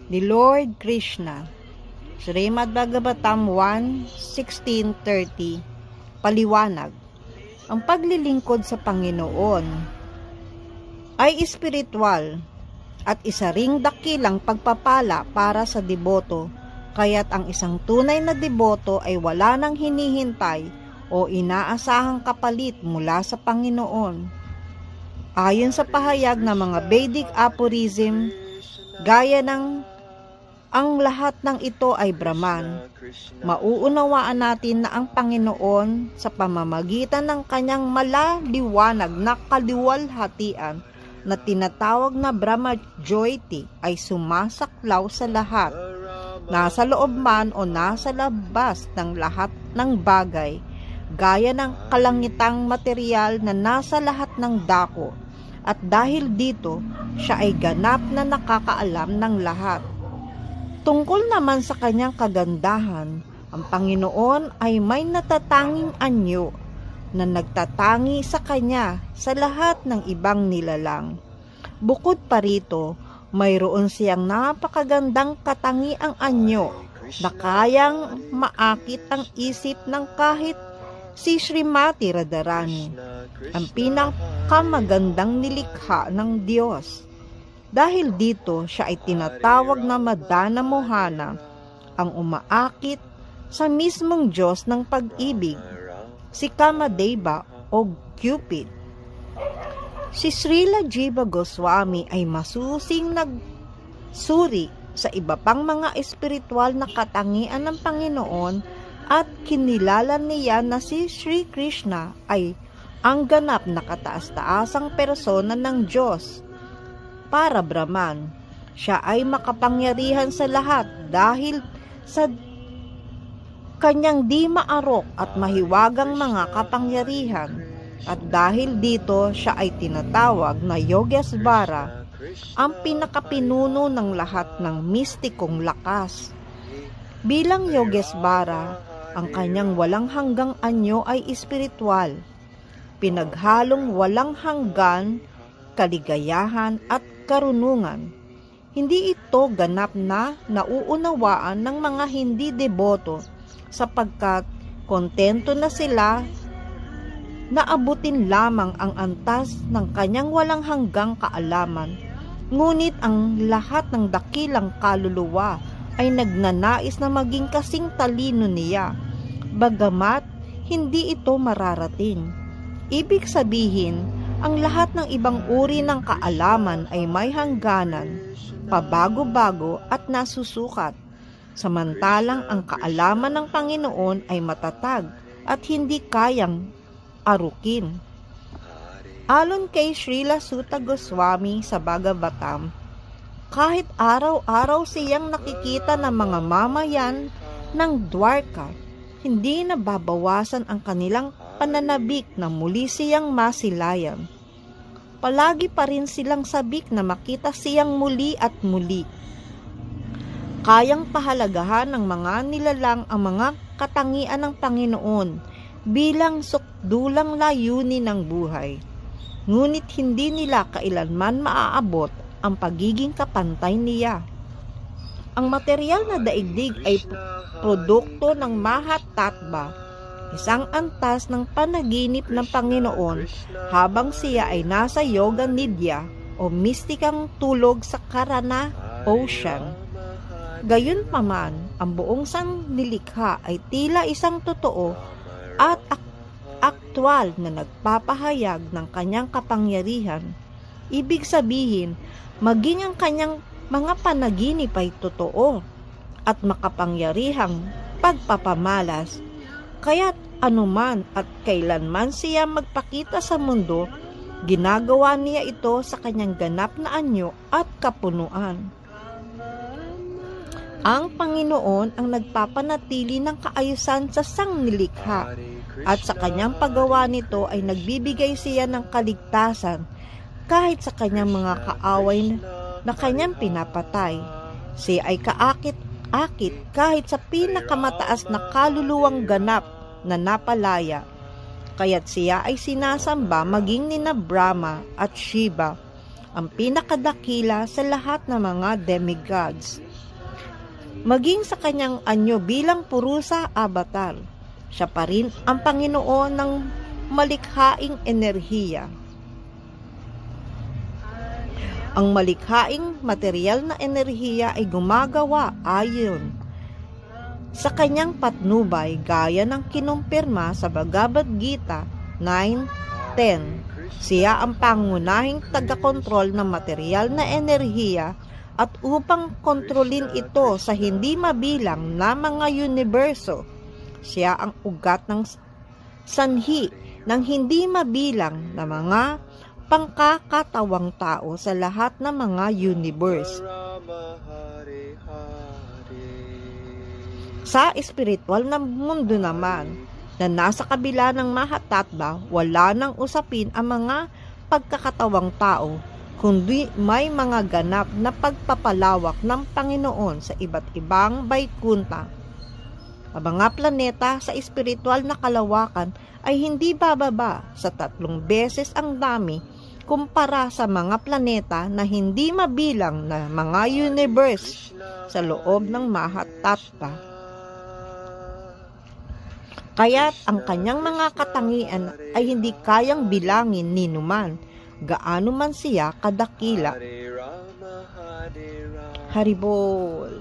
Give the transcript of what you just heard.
ni Lord Krishna. Srimad Bhagavatam 1:16-30. Paliwanag. Ang paglilingkod sa Panginoon ay espiritual at isa ring dakilang pagpapala para sa deboto, kaya't ang isang tunay na deboto ay wala nang hinihintay o inaasahang kapalit mula sa Panginoon. Ayon sa pahayag ng mga Vedic aphorism, gaya ng ang lahat ng ito ay Brahman, mauunawaan natin na ang Panginoon sa pamamagitan ng kanyang malaliwanag na kaliwalhatian na tinatawag na Brahma Jyoti ay sumasaklaw sa lahat, nasa loob man o nasa labas ng lahat ng bagay, gaya ng kalangitang material na nasa lahat ng dako, at dahil dito, siya ay ganap na nakakaalam ng lahat. Tungkol naman sa kanyang kagandahan, ang Panginoon ay may natatanging anyo na nagtatangi sa kanya sa lahat ng ibang nilalang. Bukod pa rito, mayroon siyang napakagandang katangiang anyo na kayang maakit ang isip ng kahit si Srimati Radharani, ang pinakamagandang nilikha ng Diyos. Dahil dito, siya ay tinatawag na Madana Mohana, ang umaakit sa mismong Diyos ng pag-ibig, si Kamadeva o Cupid. Si Srila Jiva Goswami ay masusing nagsuri sa iba pang mga espiritual na katangian ng Panginoon at kinilala niya na si Sri Krishna ay ang ganap na kataas-taasang persona ng Diyos. Para Brahman, siya ay makapangyarihan sa lahat dahil sa kanyang di maarok at mahiwagang mga kapangyarihan, at dahil dito siya ay tinatawag na Yogesvara, ang pinakapinuno ng lahat ng mistikong lakas. Bilang Yogesvara, ang kanyang walang hanggang anyo ay espiritual, pinaghalong walang hanggan, kaligayahan at karunungan. Hindi ito ganap na nauunawaan ng mga hindi deboto sapagkat kontento na sila na abutin lamang ang antas ng kanyang walang hanggang kaalaman. Ngunit ang lahat ng dakilang kaluluwa ay nagnanais na maging kasing talino niya, bagamat hindi ito mararating. Ibig sabihin, ang lahat ng ibang uri ng kaalaman ay may hangganan, pabago-bago at nasusukat, samantalang ang kaalaman ng Panginoon ay matatag at hindi kayang arukin. Alon kay Srila Sutta Goswami sa Bhagavatam, kahit araw-araw siyang nakikita ng mga mamayan ng Dwarka, hindi nababawasan ang kanilang pananabik na muli siyang masilayan. Palagi pa rin silang sabik na makita siyang muli at muli. Kayang pahalagahan ng mga nilalang ang mga katangian ng Panginoon bilang sukdulang layunin ng buhay. Ngunit hindi nila kailanman maaabot ang pagiging kapantay niya. Ang material na daigdig ay produkto ng Mahatattva, isang antas ng panaginip ng Panginoon habang siya ay nasa Yoga Nidya o mistikang tulog sa Karana Ocean. Gayunpaman, ang buong sanlilikha ay tila isang totoo at aktwal na nagpapahayag ng kanyang kapangyarihan. Ibig sabihin, maging ang kanyang mga panaginip ay totoo at makapangyarihang pagpapamalas. Kaya't anuman at kailanman siya magpakita sa mundo, ginagawa niya ito sa kanyang ganap na anyo at kapunuan. Ang Panginoon ang nagpapanatili ng kaayusan sa sangnilikha, at sa kanyang paggawa nito ay nagbibigay siya ng kaligtasan kahit sa kanyang mga kaaway na kanyang pinapatay. Siya ay kaakit-akit kahit sa pinakamataas na kaluluwang ganap na napalaya, kaya't siya ay sinasamba maging nina Brahma at Shiva, ang pinakadakila sa lahat ng mga demigods. maging sa kanyang anyo bilang purusa avatar. Siya pa rin ang Panginoon ng malikhaing enerhiya. Ang malikhaing material na enerhiya ay gumagawa ayon sa kanyang patnubay gaya ng kinumpirma sa Bhagavad Gita 9:10. Siya ang pangunahing taga-kontrol ng material na enerhiya at upang kontrolin ito sa hindi mabilang na mga universo, siya ang ugat ng sanhi ng hindi mabilang na mga pangkakatawang tao sa lahat ng mga universe. Sa espiritual na mundo naman, na nasa kabila ng Mahatatva, wala nang usapin ang mga pagkakatawang tao, kundi may mga ganap na pagpapalawak ng Panginoon sa iba't ibang Vaikunta. Ang mga planeta sa espiritual na kalawakan ay hindi bababa sa 3 beses ang dami kumpara sa mga planeta na hindi mabilang na mga universe sa loob ng Mahatatva. Kaya't ang kanyang mga katangian ay hindi kayang bilangin ni numan, gaano man siya kadakila. Haribol.